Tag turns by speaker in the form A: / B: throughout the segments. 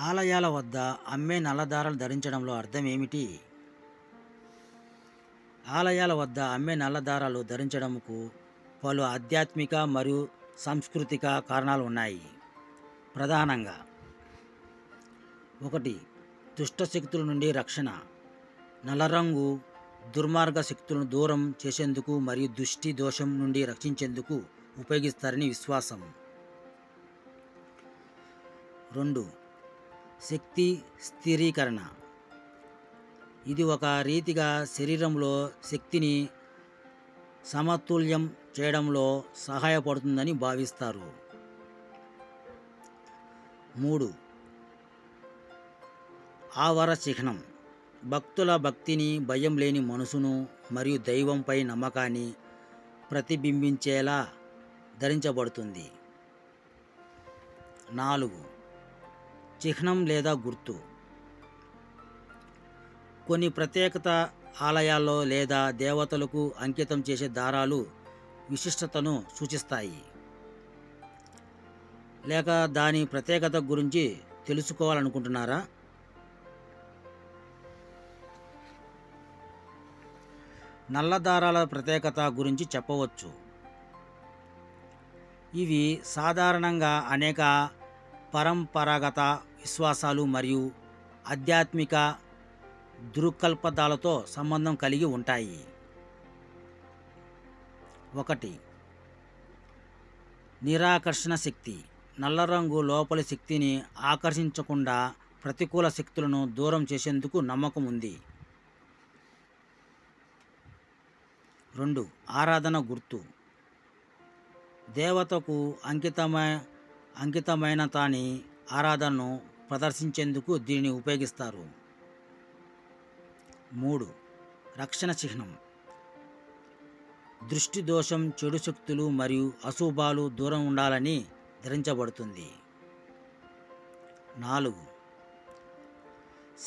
A: ఆలయాల వద్ద అమ్మే నల్లదారాలు ధరించడంలో అర్థం ఏమిటి? ఆలయాల వద్ద అమ్మే నల్లదారాలు ధరించడంకు పలు ఆధ్యాత్మిక మరియు సాంస్కృతిక కారణాలు ఉన్నాయి. ప్రధానంగా 1. దుష్ట శక్తుల నుండి రక్షణ. నల్ల రంగు దుర్మార్గ శక్తులను దూరం చేసేందుకు మరియు దృష్టి దోషం నుండి రక్షించేందుకు ఉపయోగిస్తారని విశ్వాసం. 2. శక్తి స్థిరీకరణ. ఇది ఒక రీతిగా శరీరంలో శక్తిని సమతుల్యం చేయడంలో సహాయపడుతుందని భావిస్తారు. 3. ఆవర చిహ్నం. భక్తుల భక్తిని, భయం లేని మనసును మరియు దైవంపై నమ్మకాన్ని ప్రతిబింబించేలా ధరించబడుతుంది. 4. చిహ్నం లేదా గుర్తు. కొన్ని ప్రత్యేకత ఆలయాల్లో లేదా దేవతలకు అంకితం చేసే దారాలు విశిష్టతను సూచిస్తాయి. లేక దాని ప్రత్యేకత గురించి తెలుసుకోవాలనుకుంటున్నారా? నల్ల దారాల ప్రత్యేకత గురించి చెప్పవచ్చు. ఇవి సాధారణంగా అనేక పరంపరాగత విశ్వాసాలు మరియు ఆధ్యాత్మిక దృక్పథాలతో సంబంధం కలిగి ఉంటాయి. 1. నిరాకర్షణ శక్తి. నల్ల రంగు లోపలి శక్తిని ఆకర్షించకుండా ప్రతికూల శక్తులను దూరం చేసేందుకు నమ్మకం ఉంది. 2. ఆరాధన గుర్తు. దేవతకు అంకితమైన తాని ఆరాధనను ప్రదర్శించేందుకు దీనిని ఉపయోగిస్తారు. 3. రక్షణ చిహ్నం. దృష్టి దోషం, చెడు శక్తులు మరియు అశుభాలు దూరం ఉండాలని ధరించబడుతుంది. 4.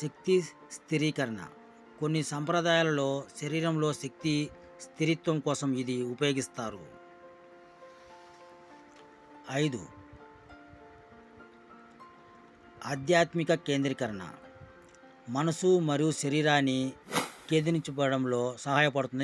A: శక్తి స్థిరీకరణ. కొన్ని సంప్రదాయాలలో శరీరంలో శక్తి స్థిరత్వం కోసం ఇది ఉపయోగిస్తారు. 5. ఆధ్యాత్మిక కేంద్రీకరణ. మనసు మరియు శరీరాన్ని కేంద్రీకరించడంలో సహాయపడుతుంది.